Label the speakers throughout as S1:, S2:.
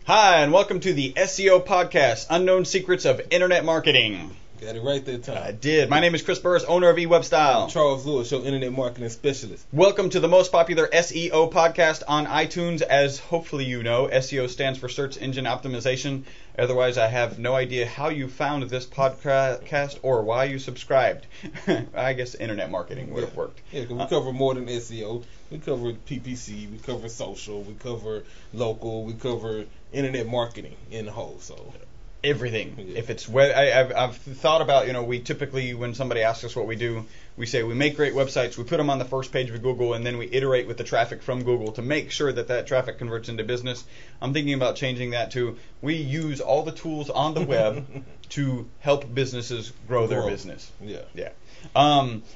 S1: Hi, and welcome to the SEO podcast, Unknown Secrets of Internet Marketing.
S2: Got it right that time.
S1: I did. My name is Chris Burris, owner of E-Webstyle.
S2: Charles Lewis, your internet marketing specialist.
S1: Welcome to the most popular SEO podcast on iTunes. As hopefully you know, SEO stands for Search Engine Optimization. Otherwise, I have no idea how you found this podcast or why you subscribed. I guess internet marketing would have worked.
S2: Yeah, because we cover more than SEO. We cover PPC, we cover social, we cover local, we cover internet marketing in the whole. So
S1: everything.
S2: Yeah.
S1: If it's I've thought about, we typically, when somebody asks us what we do, we say we make great websites, we put them on the first page of Google, and then we iterate with the traffic from Google to make sure that traffic converts into business. I'm thinking about changing that to we use all the tools on the web to help businesses grow their business.
S2: Yeah.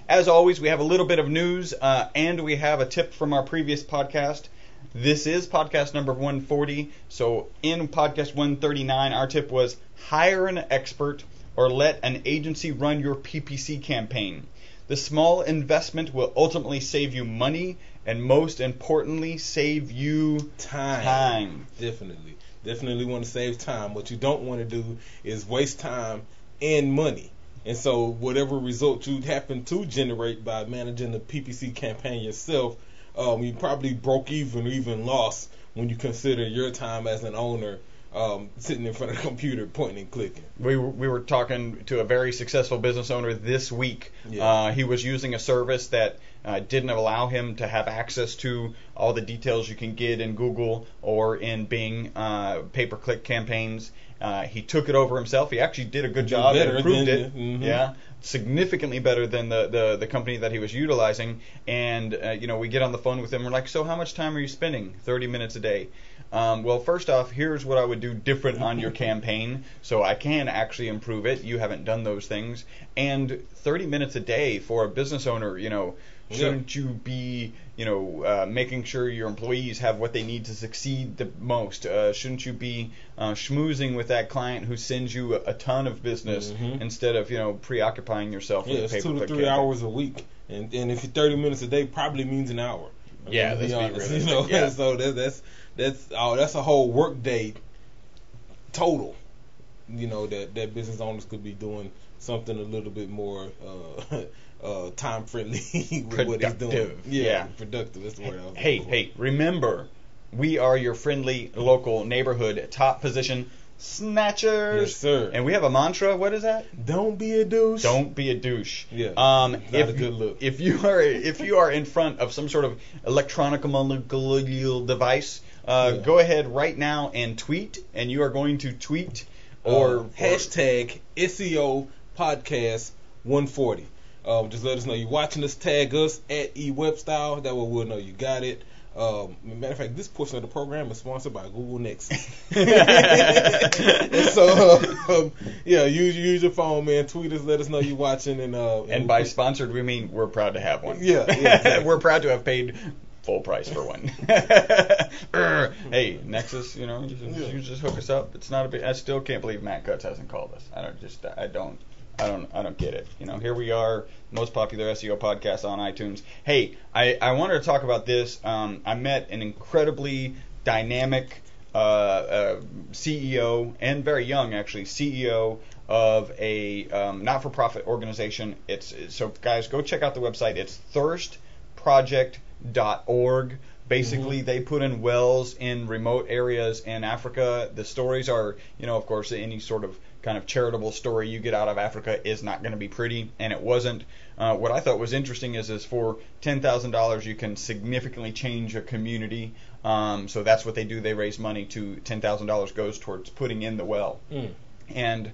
S1: As always, we have a little bit of news, and we have a tip from our previous podcast. This is podcast number 140. So in podcast 139, our tip was hire an expert or let an agency run your PPC campaign. The small investment will ultimately save you money and, most importantly, save you time.
S2: Definitely want to save time. What you don't want to do is waste time and money. And so whatever result you happen to generate by managing the PPC campaign yourself, you probably broke even or even lost when you consider your time as an owner sitting in front of the computer pointing and clicking.
S1: We were talking to a very successful business owner this week.
S2: Yeah.
S1: He was using a service that didn't allow him to have access to all the details you can get in Google or in Bing pay-per-click campaigns. He took it over himself. He actually did a good job and improved it.
S2: Mm-hmm.
S1: Yeah, significantly better than the company that he was utilizing. And we get on the phone with him. We're like, so how much time are you spending? 30 minutes a day. Well, first off, here's what I would do different on your campaign so I can actually improve it. You haven't done those things. And 30 minutes a day for a business owner, shouldn't you be, making sure your employees have what they need to succeed the most? Shouldn't you be schmoozing with that client who sends you a ton of business instead of, preoccupying yourself with
S2: it's
S1: pay-per-click
S2: 2 to 3 hours a week. And if you're 30 minutes a day, probably means an hour.
S1: Yeah, let's be realistic. Yeah.
S2: So that's a whole work day total. That business owners could be doing something a little bit more time friendly with what he's doing. Yeah, productive. That's the word I was looking for.
S1: Hey, remember, we are your friendly local neighborhood top position snatchers.
S2: Yes, sir.
S1: And we have a mantra. What is that?
S2: Don't be a douche.
S1: Don't be a douche.
S2: Yeah. Not a good look.
S1: If you are in front of some sort of electronic device, go ahead right now and tweet, and you are going to tweet or
S2: hashtag SEO podcast 140. Just let us know you're watching us. Tag us at E-Webstyle. That way we'll know you got it. Matter of fact, this portion of the program is sponsored by Google Next. So, use your phone, man. Tweet us, let us know you're watching,
S1: and by sponsored we mean we're proud to have one.
S2: Yeah, exactly.
S1: We're proud to have paid full price for one. Hey, Nexus, you just hook us up. It's not a big. I still can't believe Matt Cutts hasn't called us. I don't get it. Here we are, most popular SEO podcast on iTunes. Hey, I wanted to talk about this. I met an incredibly dynamic CEO, and very young actually, CEO of a not-for-profit organization. So guys, go check out the website. It's thirstproject.org. Basically, they put in wells in remote areas in Africa. The stories are, of course, any sort of kind of charitable story you get out of Africa is not going to be pretty, and it wasn't. What I thought was interesting is for $10,000 you can significantly change a community. So that's what they do. They raise money to $10,000 goes towards putting in the well. And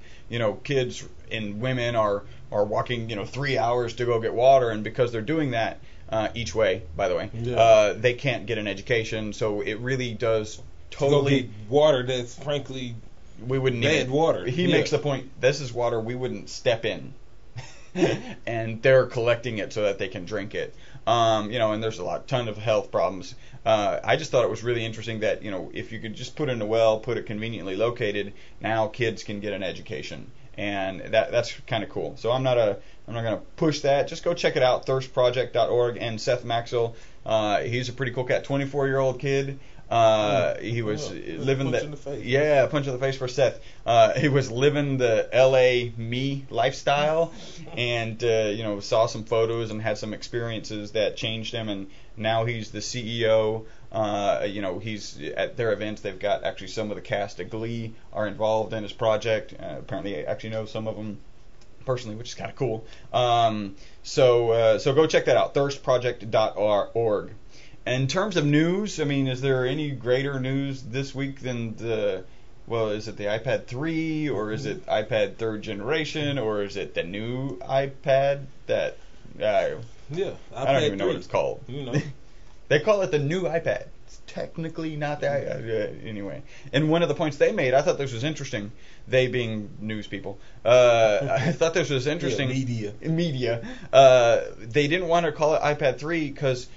S1: kids and women are walking 3 hours to go get water, and because they're doing that each way, by the way, they can't get an education. So it really does totally
S2: to go get water that's frankly
S1: we wouldn't
S2: bad water.
S1: He makes the point, this is water we wouldn't step in. And they're collecting it so that they can drink it. And there's a ton of health problems. I just thought it was really interesting that, if you could just put in a well, put it conveniently located, now kids can get an education. and that's kind of cool. So I'm not gonna push that. Just go check it out, thirstproject.org. And Seth Maxwell, he's a pretty cool cat, 24-year-old kid. He was living
S2: punch in the face.
S1: Yeah, punch in the face for Seth. He was living the LA me lifestyle, and saw some photos and had some experiences that changed him, and now he's the CEO. He's at their events. They've got actually some of the cast of Glee are involved in his project. Apparently, I actually know some of them personally, which is kind of cool. So go check that out, thirstproject.org. In terms of news, I mean, is there any greater news this week than is it the iPad 3, or is it iPad 3rd generation, or is it the new iPad that, I don't even know what it's called. They call it the new iPad. It's technically not the anyway. And one of the points they made, I thought this was interesting, they being news people, I thought this was interesting. Media. They didn't want to call it iPad 3 because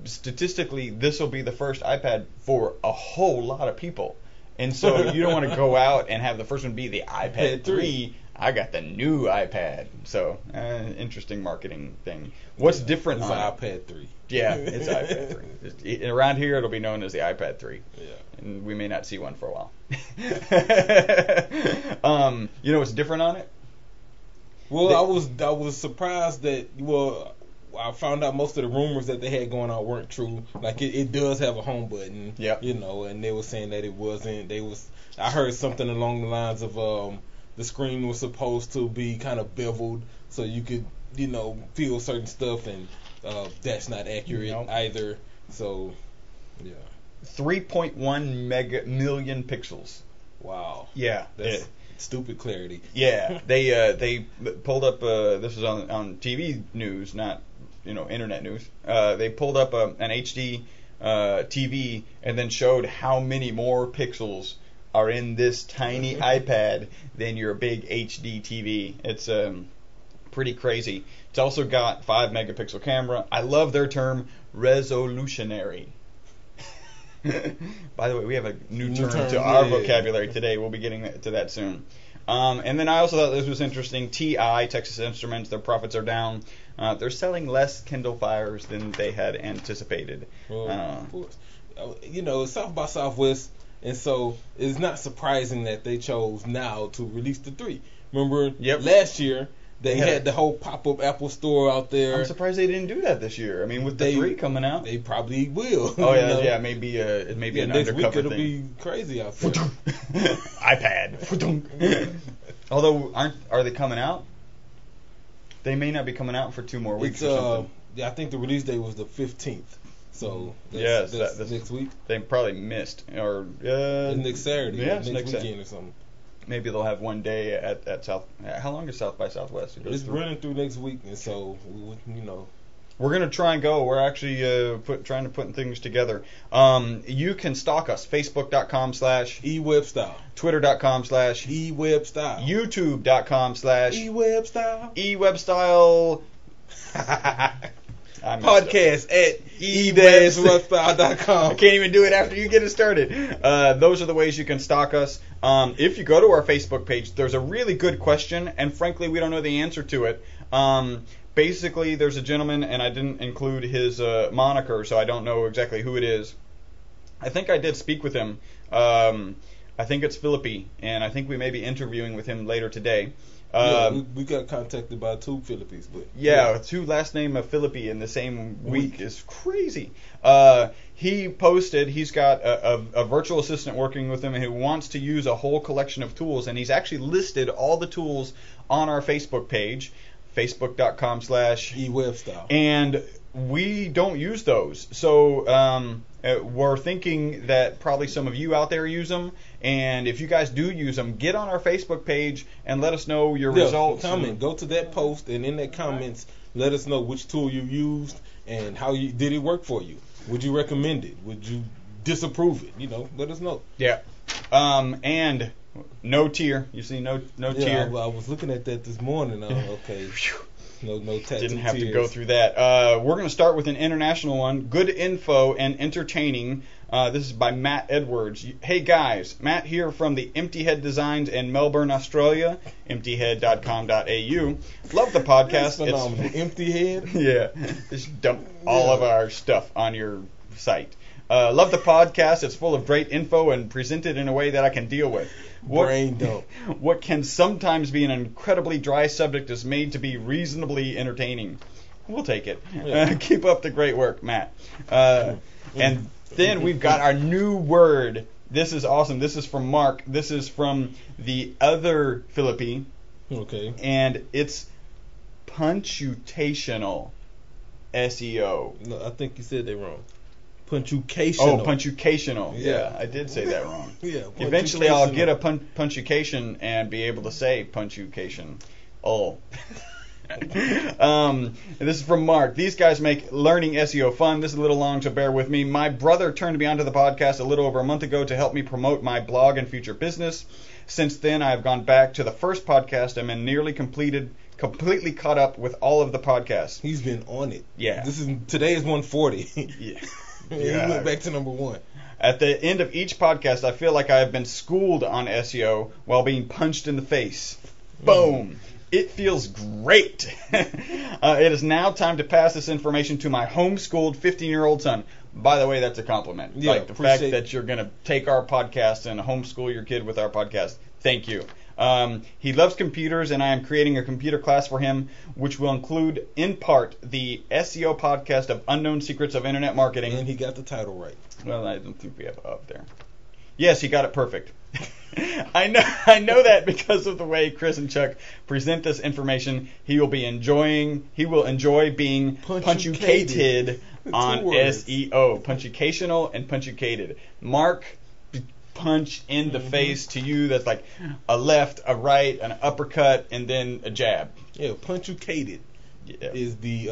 S1: statistically, this will be the first iPad for a whole lot of people, and so you don't want to go out and have the first one be the iPad 3. I got the new iPad, so interesting marketing thing. What's different?
S2: It's iPad 3.
S1: Yeah, it's iPad 3. Around here, it'll be known as the iPad 3.
S2: Yeah,
S1: and we may not see one for a while. What's different on it?
S2: Well, I was surprised that I found out most of the rumors that they had going on weren't true. Like it does have a home button.
S1: Yep.
S2: And they were saying that it wasn't. I heard something along the lines of the screen was supposed to be kind of beveled so you could feel certain stuff, and that's not accurate either. So, yeah.
S1: 3.1 million pixels.
S2: Wow.
S1: Yeah.
S2: That's stupid clarity.
S1: Yeah. They pulled up. This was on TV news, not internet news. They pulled up an HD TV and then showed how many more pixels are in this tiny iPad than your big HD TV. It's pretty crazy. It's also got 5 megapixel camera. I love their term, resolutionary. By the way, we have a new term to our vocabulary today. We'll be getting to that soon. And then I also thought this was interesting. TI, Texas Instruments, their profits are down. They're selling less Kindle Fires than they had anticipated.
S2: Well, of course. It's South by Southwest, and so it's not surprising that they chose now to release the 3. Remember, last year they had the whole pop-up Apple store out there.
S1: I'm surprised they didn't do that this year. I mean, with the 3 coming out,
S2: they probably will.
S1: Oh yeah, maybe an
S2: next
S1: undercover
S2: week it'll
S1: thing.
S2: be crazy out there.
S1: iPad. Although, are they coming out? They may not be coming out for 2 more weeks or something.
S2: Yeah, I think the release date was the 15th. So that's next week.
S1: They probably missed, or
S2: next Saturday,
S1: next
S2: weekend or something.
S1: Maybe they'll have one day at South. How long is South by Southwest?
S2: It's running through next week, and so
S1: we're gonna try and go. We're actually trying to put things together. You can stalk us: Facebook.com/E-Webstyle, Twitter.com/E-Webstyle, YouTube.com/E-Webstyle, E-Webstyle.
S2: Podcast at e-webstyle.com.
S1: I can't even do it after you get it started. Those are the ways you can stalk us. If you go to our Facebook page, there's a really good question, and frankly, we don't know the answer to it. Basically, there's a gentleman, and I didn't include his moniker, so I don't know exactly who it is. I think I did speak with him. I think it's Philippi, and I think we may be interviewing with him later today.
S2: We got contacted by 2 Philippines, but
S1: 2 last name of Philippi in the same week is crazy. He posted he's got a virtual assistant working with him who wants to use a whole collection of tools, and he's actually listed all the tools on our Facebook page, facebook.com/E-Webstyle, and we don't use those. So we're thinking that probably some of you out there use them, and if you guys do use them, get on our Facebook page and let us know your results.
S2: Go to that post, and in the comments, let us know which tool you used and how did it work for you. Would you recommend it? Would you disapprove it? Let us know.
S1: Yeah. And no tier. You see, no tier.
S2: I was looking at that this morning. Okay. No tattoo
S1: Didn't have
S2: tiers.
S1: to go through that. We're going to start with an international one. Good info and entertaining. This is by Matt Edwards. Hey guys, Matt here from the Empty Head Designs in Melbourne, Australia. Emptyhead.com.au. Love the podcast.
S2: That's phenomenal. Empty Head?
S1: Yeah. Just dump all of our stuff on your site. Love the podcast. It's full of great info and presented in a way that I can deal with.
S2: Brain dump.
S1: What can sometimes be an incredibly dry subject is made to be reasonably entertaining. We'll take it.
S2: Yeah.
S1: Keep up the great work, Matt. And then we've got our new word. This is awesome. This is from Mark. This is from the other Philippine.
S2: Okay.
S1: And it's punctuational SEO.
S2: No, I think you said that wrong. Punctuational.
S1: Oh, punctuational.
S2: Yeah.
S1: I did say that wrong.
S2: Yeah.
S1: Eventually, I'll get a punctuation and be able to say punctuation. Oh. This is from Mark. These guys make learning SEO fun. This is a little long, so bear with me. My brother turned me onto the podcast a little over a month ago to help me promote my blog and future business. Since then, I have gone back to the first podcast and am nearly completely caught up with all of the podcasts.
S2: He's been on it.
S1: Yeah.
S2: Today is 140.
S1: Yeah.
S2: He went back to number 1.
S1: At the end of each podcast, I feel like I have been schooled on SEO while being punched in the face. Boom. It feels great. It is now time to pass this information to my homeschooled 15-year-old son. By the way, that's a compliment.
S2: Yeah,
S1: like the fact that you're going to take our podcast and homeschool your kid with our podcast. Thank you. He loves computers, and I am creating a computer class for him, which will include, in part, the SEO podcast of Unknown Secrets of Internet Marketing.
S2: And he got the title right.
S1: Well, I don't think we have it up there. Yes, he got it perfect. I know that because of the way Chris and Chuck present this information. He will enjoy being punctuated on SEO. Punctuational and punctuated. Mark, punch in the face to you. That's like a left, a right, an uppercut, and then a jab.
S2: Yeah, punctuated is the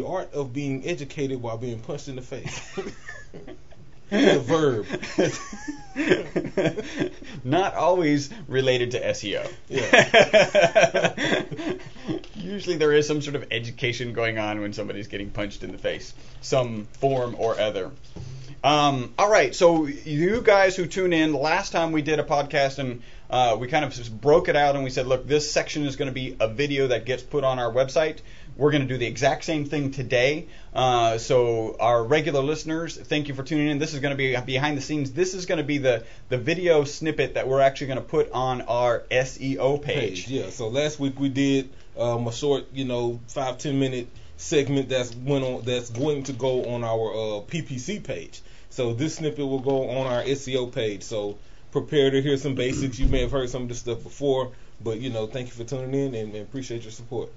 S2: art of being educated while being punched in the face. It's a verb.
S1: Not always related to SEO.
S2: Yeah.
S1: Usually there is some sort of education going on when somebody's getting punched in the face, some form or other. All right, so you guys who tune in, last time we did a podcast and we kind of just broke it out and we said, look, this section is going to be a video that gets put on our website. We're going to do the exact same thing today. So our regular listeners, thank you for tuning in. This is going to be behind the scenes. This is going to be the video snippet that we're actually going to put on our SEO page.
S2: Yeah, so last week we did a short, 5-10 minute segment that's going to go on our PPC page. So this snippet will go on our SEO page. So prepare to hear some basics. You may have heard some of this stuff before, but thank you for tuning in and appreciate your support.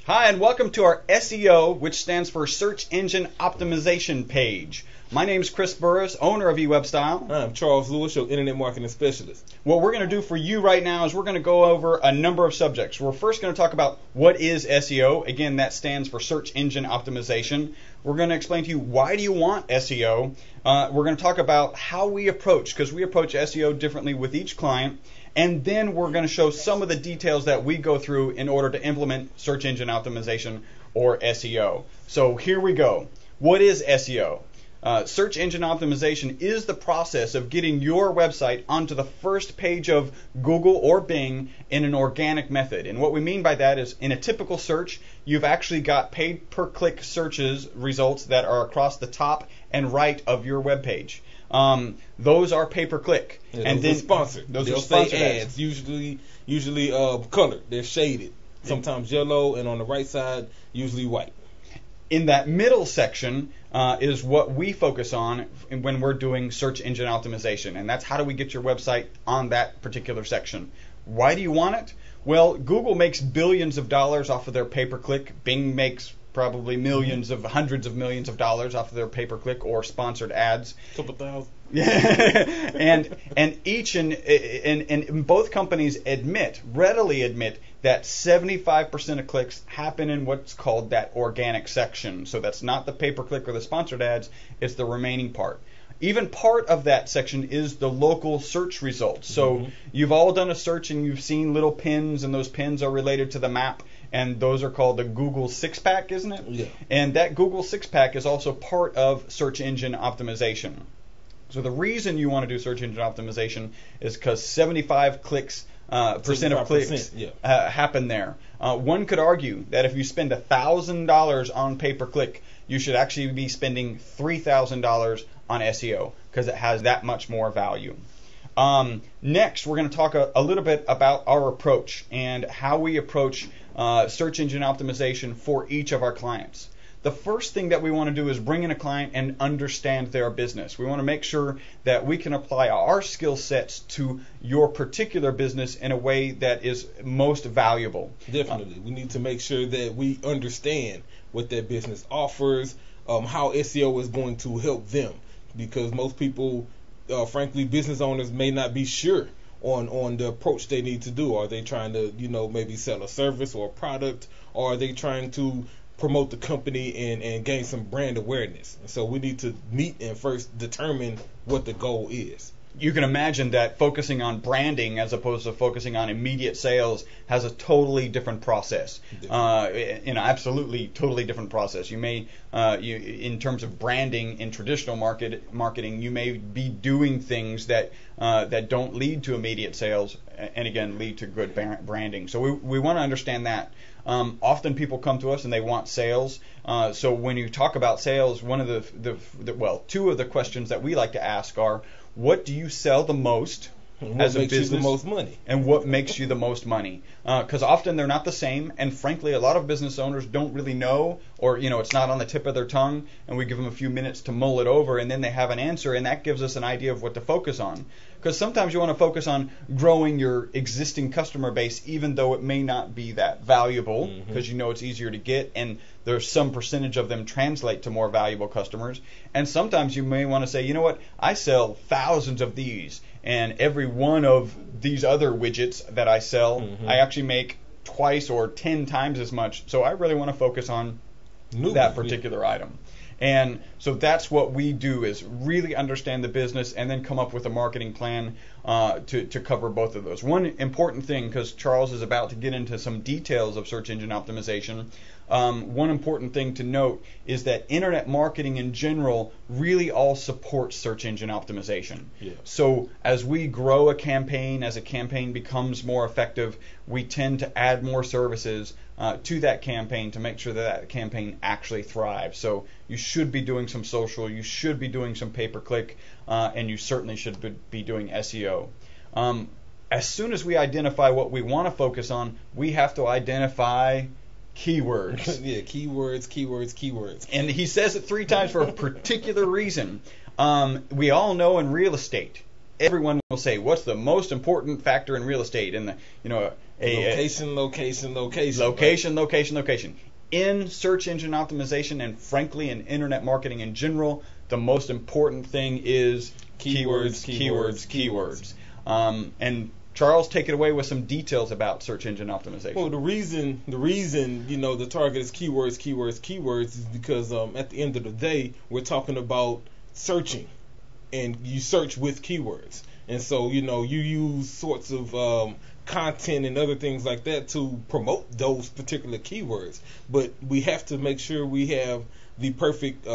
S1: Hi, and welcome to our SEO, which stands for Search Engine Optimization page. My name is Chris Burris, owner of E-Webstyle.
S2: I'm Charles Lewis, your internet marketing specialist.
S1: What we're going to do for you right now is we're going to go over a number of subjects. We're first going to talk about what is SEO. Again, that stands for Search Engine Optimization. We're going to explain to you why do you want SEO. We're going to talk about how we approach, because we approach SEO differently with each client. And then we're going to show some of the details that we go through in order to implement search engine optimization or SEO. So here we go. What is SEO? Search engine optimization is the process of getting your website onto the first page of Google or Bing in an organic method. And what we mean by that is in a typical search, you've actually got paid per click searches results that are across the top and right of your web page. Those are pay per click,
S2: and then sponsored.
S1: They'll say
S2: ads. Usually colored. They're shaded. Sometimes yellow, and on the right side, usually white.
S1: In that middle section is what we focus on when we're doing search engine optimization, and that's how do we get your website on that particular section. Why do you want it? Well, Google makes billions of dollars off of their pay per click. Bing makes probably hundreds of millions of dollars off of their pay per click or sponsored ads.
S2: Couple thousand.
S1: and each and both companies readily admit that 75% of clicks happen in what's called that organic section. So that's not the pay per click or the sponsored ads, it's the remaining part. Even part of that section is the local search results. So you've all done a search and you've seen little pins, and those pins are related to the map and those are called the Google six-pack, isn't it?
S2: Yeah.
S1: And that Google six-pack is also part of search engine optimization. So the reason you want to do search engine optimization is because 75 clicks percent of clicks happen there. One could argue that if you spend $1,000 on pay-per-click, you should actually be spending $3,000 on SEO because it has that much more value. Next, we're going to talk a little bit about our approach and how we approach search engine optimization for each of our clients. The first thing that we want to do is bring in a client and understand their business. We want to make sure that we can apply our skill sets to your particular business in a way that is most valuable.
S2: Definitely. We need to make sure that we understand what that business offers, how SEO is going to help them, because most people, frankly, business owners may not be sure on the approach they need to do. Are they trying to, maybe sell a service or a product, or are they trying to promote the company and gain some brand awareness? And so we need to meet and first determine what the goal is.
S1: You can imagine that focusing on branding as opposed to focusing on immediate sales has a totally different process. Absolutely totally different process. You may, in terms of branding in traditional marketing, you may be doing things that don't lead to immediate sales, and again lead to good branding. So we want to understand that. Often people come to us and they want sales. So when you talk about sales, one of two of the questions that we like to ask are, what do you sell the most as a business? What makes you the most money? And what makes you the most money? Because often they're not the same, and frankly, a lot of business owners don't really know, or it's not on the tip of their tongue, and we give them a few minutes to mull it over, and then they have an answer, and that gives us an idea of what to focus on. Because sometimes you want to focus on growing your existing customer base, even though it may not be that valuable, because it's easier to get, and there's some percentage of them translate to more valuable customers. And sometimes you may want to say, I sell thousands of these, and every one of these other widgets that I sell, I actually make twice or 10 times as much. So I really want to focus on that particular item. And so that's what we do, is really understand the business and then come up with a marketing plan to cover both of those. One important thing, because Charles is about to get into some details of search engine optimization, one important thing to note is that internet marketing in general really all supports search engine optimization. Yeah. So as we grow a campaign, as a campaign becomes more effective, we tend to add more services to that campaign to make sure that campaign actually thrives. So you should be doing some social, you should be doing some pay-per-click, and you certainly should be doing SEO. As soon as we identify what we want to focus on, we have to identify keywords.
S2: Yeah, keywords.
S1: And he says it 3 times for a particular reason. We all know in real estate, everyone will say, what's the most important factor in real estate? And
S2: location.
S1: Location. In search engine optimization, and frankly in internet marketing in general, the most important thing is keywords. And Charles, take it away with some details about search engine optimization.
S2: Well, the reason the target is keywords is because at the end of the day, we're talking about searching, and you search with keywords. And so, you use sorts of content and other things like that to promote those particular keywords. But we have to make sure we have the perfect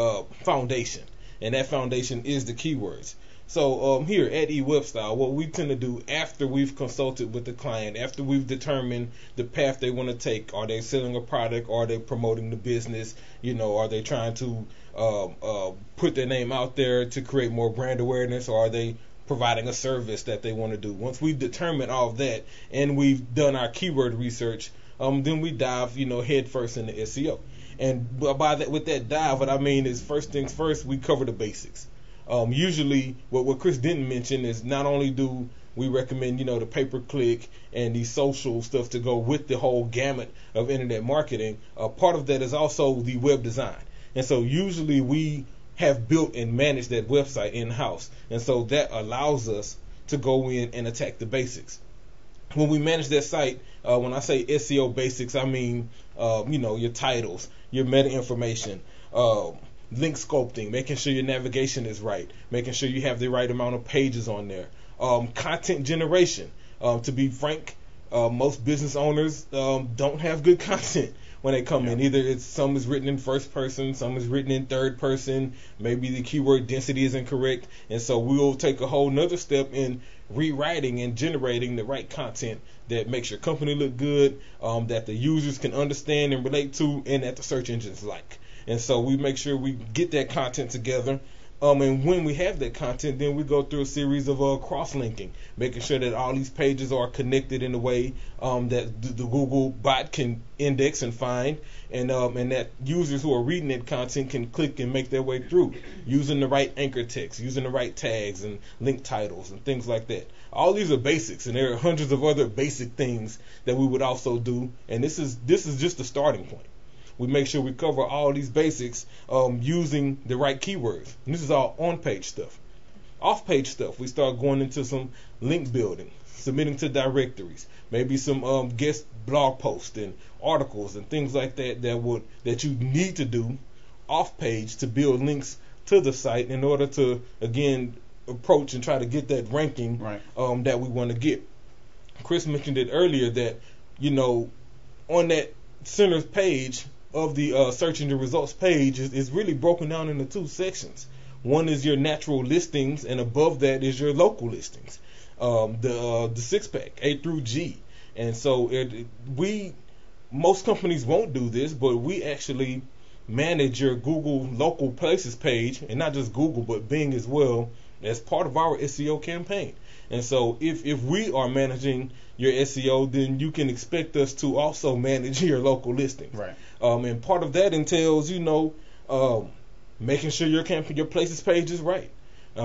S2: foundation, and that foundation is the keywords. So here at E-Webstyle, what we tend to do after we've consulted with the client, after we've determined the path they want to take, are they selling a product, are they promoting the business, are they trying to put their name out there to create more brand awareness, or are they providing a service that they want to do? Once we've determined all of that and we've done our keyword research, then we dive, head first into SEO. And with that dive, what I mean is, first things first, we cover the basics. Usually, what Chris didn't mention is not only do we recommend, the pay-per-click and the social stuff to go with the whole gamut of internet marketing, part of that is also the web design. And so usually we have built and managed that website in-house. And so that allows us to go in and attack the basics. When we manage that site, when I say SEO basics, I mean, your titles, your meta information, link sculpting, making sure your navigation is right, making sure you have the right amount of pages on there, content generation. To be frank, Most business owners don't have good content when they come in. Either some is written in first person, some is written in third person, maybe the keyword density is incorrect, and so we'll take a whole nother step in rewriting and generating the right content that makes your company look good, that the users can understand and relate to, and that the search engines like. And so we make sure we get that content together. And when we have that content, then we go through a series of cross-linking, making sure that all these pages are connected in a way that the Google bot can index and find, and that users who are reading that content can click and make their way through, using the right anchor text, using the right tags and link titles and things like that. All these are basics, and there are hundreds of other basic things that we would also do, and this is just the starting point. We make sure we cover all these basics using the right keywords. And this is all on-page stuff. Off-page stuff, we start going into some link building, submitting to directories, maybe some guest blog posts and articles and things like that that you need to do off-page to build links to the site in order to, again, approach and try to get that ranking that we want to get. Chris mentioned it earlier that, on that center page of the search engine results page is really broken down into two sections. One is your natural listings, and above that is your local listings, the six-pack, A through G. And so most companies won't do this, but we actually manage your Google local places page, and not just Google, but Bing as well, as part of our SEO campaign. And so if we are managing your SEO, then you can expect us to also manage your local listings.
S1: Right.
S2: And part of that entails, making sure your places page is right,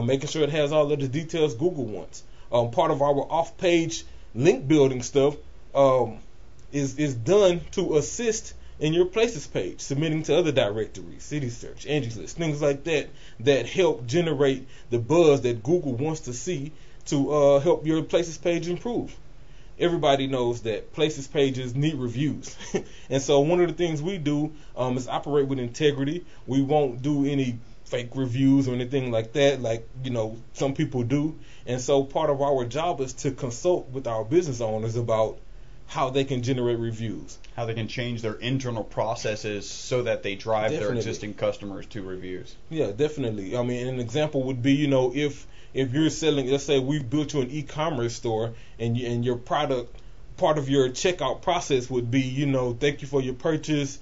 S2: making sure it has all of the details Google wants. Part of our off-page link building stuff is done to assist in your places page, submitting to other directories, City Search, Angie's List, things like that help generate the buzz that Google wants to see to help your places page improve. Everybody knows that places pages need reviews. And so one of the things we do is operate with integrity. We won't do any fake reviews or anything like that, like some people do. And so part of our job is to consult with our business owners about how they can generate reviews,
S1: how they can change their internal processes so that they drive
S2: Definitely.
S1: their existing customers to reviews.
S2: Yeah, definitely. I mean, an example would be, if you're selling, let's say we built you an e-commerce store, and your product, part of your checkout process would be, thank you for your purchase,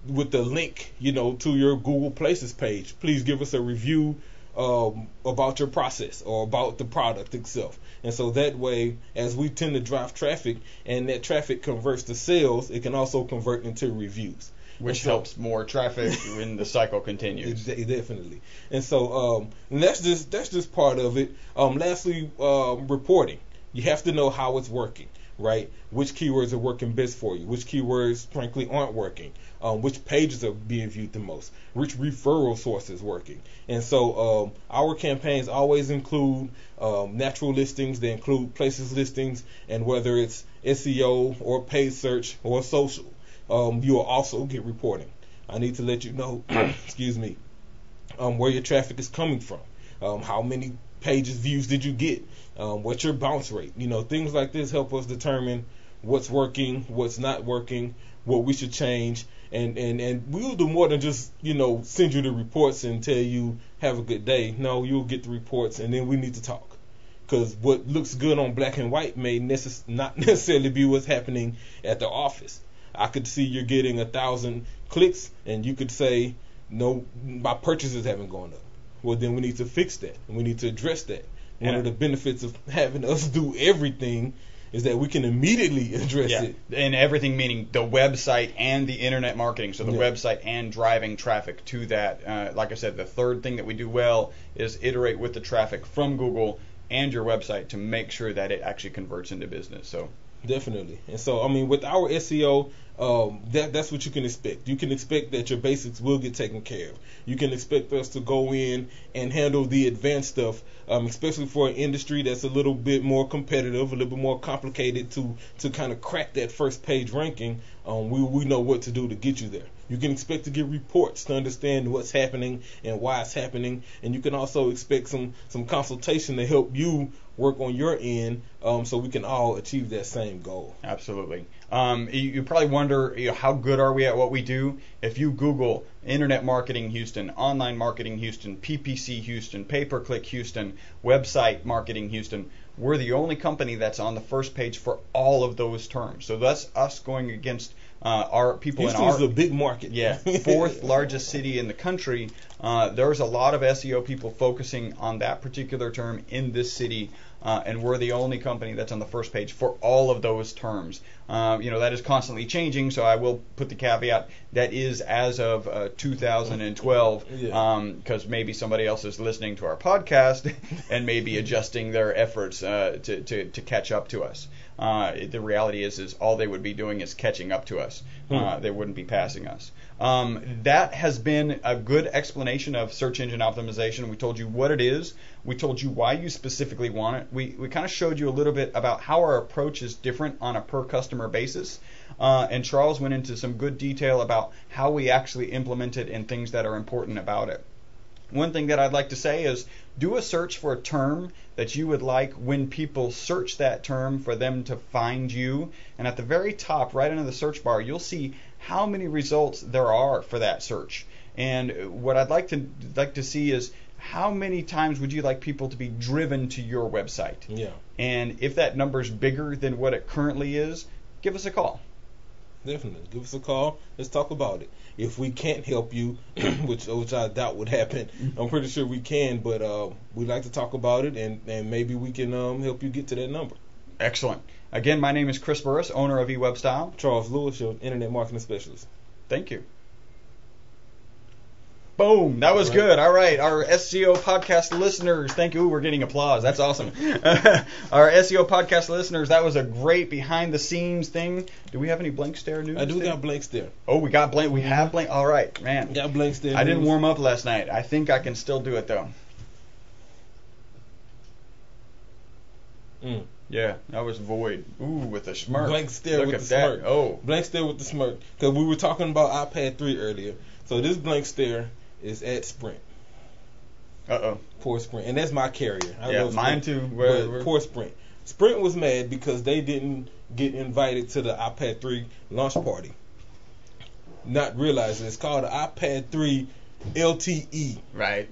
S2: with the link, to your Google Places page. Please give us a review about your process or about the product itself. And so that way, as we tend to drive traffic, and that traffic converts to sales, it can also convert into reviews,
S1: which helps more traffic when the cycle continues.
S2: Definitely. And so and that's just part of it. Lastly, reporting. You have to know how it's working, right? Which keywords are working best for you? Which keywords, frankly, aren't working? Which pages are being viewed the most? Which referral sources working? And so our campaigns always include natural listings. They include places listings, and whether it's SEO or paid search or social, you will also get reporting. I need to let you know, excuse me, where your traffic is coming from. How many pages views did you get? What's your bounce rate? Things like this help us determine what's working, what's not working, what we should change. And we'll do more than just, send you the reports and tell you have a good day. No, you'll get the reports, and then we need to talk. Because what looks good on black and white may not necessarily be what's happening at the office. I could see you're getting 1,000 clicks, and you could say, no, my purchases haven't gone up. Well, then we need to fix that, and we need to address that. One of the benefits of having us do everything is that we can immediately address it.
S1: And everything meaning the website and the internet marketing. So the website and driving traffic to that. Like I said, the third thing that we do well is iterate with the traffic from Google and your website to make sure that it actually converts into business. So
S2: definitely. And so, with our SEO, that's what you can expect. You can expect that your basics will get taken care of. You can expect us to go in and handle the advanced stuff, especially for an industry that's a little bit more competitive, a little bit more complicated to kind of crack that first page ranking. We know what to do to get you there. You can expect to get reports to understand what's happening and why it's happening, and you can also expect some consultation to help you work on your end, so we can all achieve that same goal.
S1: Absolutely. You probably wonder, how good are we at what we do? If you Google Internet Marketing Houston, Online Marketing Houston, PPC Houston, Pay-Per-Click Houston, Website Marketing Houston, we're the only company that's on the first page for all of those terms. So that's us going against our people
S2: Houston's
S1: in our
S2: a big market.
S1: Yeah, fourth largest city in the country. There's a lot of SEO people focusing on that particular term in this city, and we're the only company that's on the first page for all of those terms. That is constantly changing, so I will put the caveat that is as of 2012, because maybe somebody else is listening to our podcast and maybe adjusting their efforts to catch up to us. The reality is all they would be doing is catching up to us. They wouldn't be passing us. That has been a good explanation of search engine optimization. We told you what it is. We told you why you specifically want it. We kind of showed you a little bit about how our approach is different on a per customer basis. And Charles went into some good detail about how we actually implement it and things that are important about it. One thing that I'd like to say is do a search for a term that you would like when people search that term for them to find you. And at the very top, right under the search bar, you'll see how many results there are for that search. And what I'd like to see is how many times would you like people to be driven to your website?
S2: Yeah.
S1: And if that number is bigger than what it currently is, give us a call.
S2: Definitely. Give us a call. Let's talk about it. If we can't help you, which I doubt would happen, I'm pretty sure we can, but we'd like to talk about it, and maybe we can help you get to that number.
S1: Excellent. Again, my name is Chris Burris, owner of E-Webstyle.
S2: Charles Lewis, your internet marketing specialist.
S1: Thank you. Boom. That was good. All right. Our SEO podcast listeners. Thank you. Ooh, we're getting applause. That's awesome. Our SEO podcast listeners, that was a great behind the scenes thing. Do we have any blank stare news?
S2: I do got blank stare.
S1: Oh, we got blank. We have blank. All right, man.
S2: Got blank stare
S1: I didn't warm up last night. I think I can still do it, though. Yeah, that was void. Ooh, with a smirk.
S2: Blank stare
S1: Look
S2: with
S1: at
S2: the
S1: that.
S2: smirk.
S1: Oh.
S2: Blank stare with the smirk. Because we were talking about iPad 3 earlier. So this blank stare is at Sprint.
S1: Uh-oh.
S2: Poor Sprint. And that's my carrier. I
S1: Yeah,
S2: love
S1: mine
S2: Sprint,
S1: too.
S2: But poor Sprint. Sprint was mad because they didn't get invited to the iPad 3 launch party. Not realizing it's called the iPad 3 LTE.
S1: Right.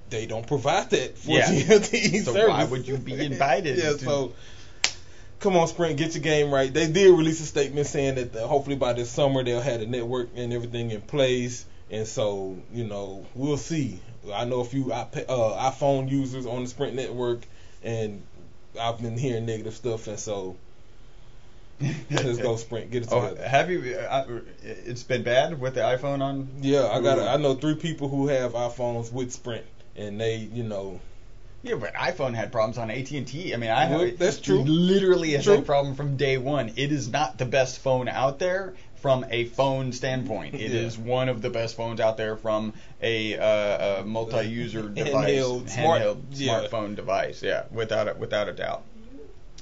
S2: They don't provide that for the LTE
S1: so
S2: service.
S1: Why would you be invited?
S2: So come on, Sprint, get your game right. They did release a statement saying that hopefully by this summer they'll have the network and everything in place. And so, we'll see. I know a few iPhone users on the Sprint network, and I've been hearing negative stuff. And so, let's go Sprint, get it together.
S1: Have you? It's been bad with the iPhone on.
S2: Yeah, I know 3 people who have iPhones with Sprint, and they,
S1: Yeah, but iPhone had problems on AT&T. I mean,
S2: that's true.
S1: Literally has had problem from day one. It is not the best phone out there from a phone standpoint. It is one of the best phones out there from a multi-user device, handheld smartphone device. Yeah, without a doubt.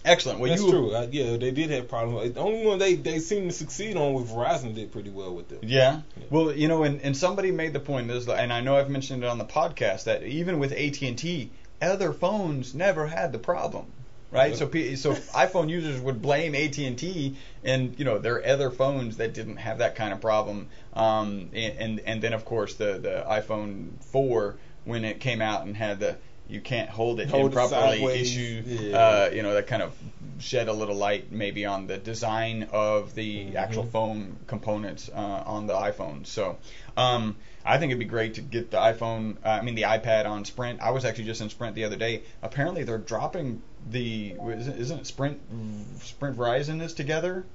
S1: Excellent. Well,
S2: that's true. They did have problems. The only one they seem to succeed on with Verizon did pretty well with them.
S1: Yeah. Well, and somebody made the point, and I know I've mentioned it on the podcast, that even with AT&T, other phones never had the problem, right? So iPhone users would blame AT&T and their other phones that didn't have that kind of problem. And then of course the iPhone 4, when it came out and had the you can't hold it improperly issue, that kind of shed a little light maybe on the design of the actual phone components on the iPhone. So I think it'd be great to get the iPad on Sprint. I was actually just in Sprint the other day. Apparently they're dropping isn't it Sprint Verizon is together?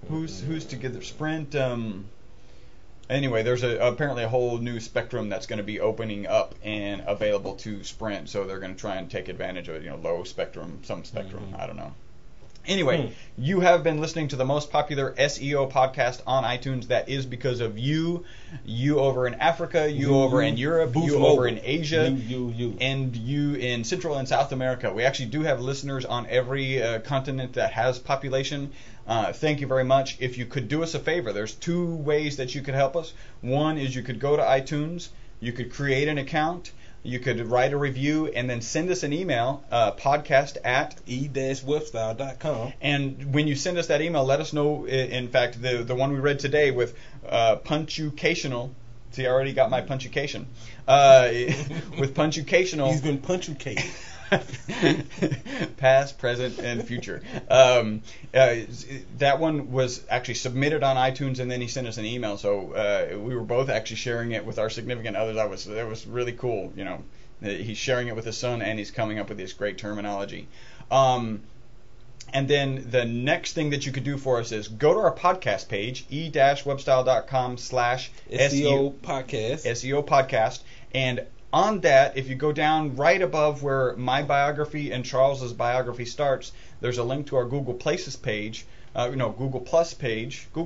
S1: Who's together? Sprint. Anyway, there's apparently a whole new spectrum that's going to be opening up and available to Sprint. So they're going to try and take advantage of low spectrum, some spectrum. I don't know. Anyway, you have been listening to the most popular SEO podcast on iTunes. That is because of you over in Africa, you over in Europe, you over in Asia, and you in Central and South America. We actually do have listeners on every continent that has population. Thank you very much. If you could do us a favor, there's 2 ways that you could help us. One is you could go to iTunes, you could create an account, you could write a review, and then send us an email, podcast at
S2: E-Webstyle.com.
S1: And when you send us that email, let us know, in fact, the one we read today with punctuational. See, I already got my punctuation. With punctuational.
S2: He's been punctuated.
S1: Past, present, and future. That one was actually submitted on iTunes, and then he sent us an email. So we were both actually sharing it with our significant others. That was really cool. You know, he's sharing it with his son, and he's coming up with this great terminology. And then the next thing that you could do for us is go to our podcast page, e-webstyle.com/SEO podcast, and on that, if you go down right above where my biography and Charles's biography starts, there's a link to our Google Places page. Google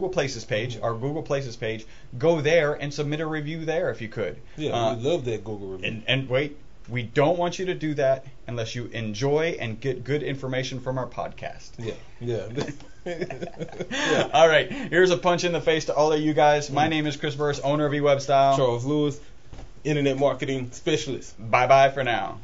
S1: Places page. Our Google Places page. Go there and submit a review there if you could.
S2: Yeah, we love that Google review.
S1: And wait, we don't want you to do that unless you enjoy and get good information from our podcast.
S2: Yeah.
S1: All right, here's a punch in the face to all of you guys. My name is Chris Burris, owner of E-Webstyle.
S2: Charles Lewis, Internet Marketing Specialist.
S1: Bye-bye for now.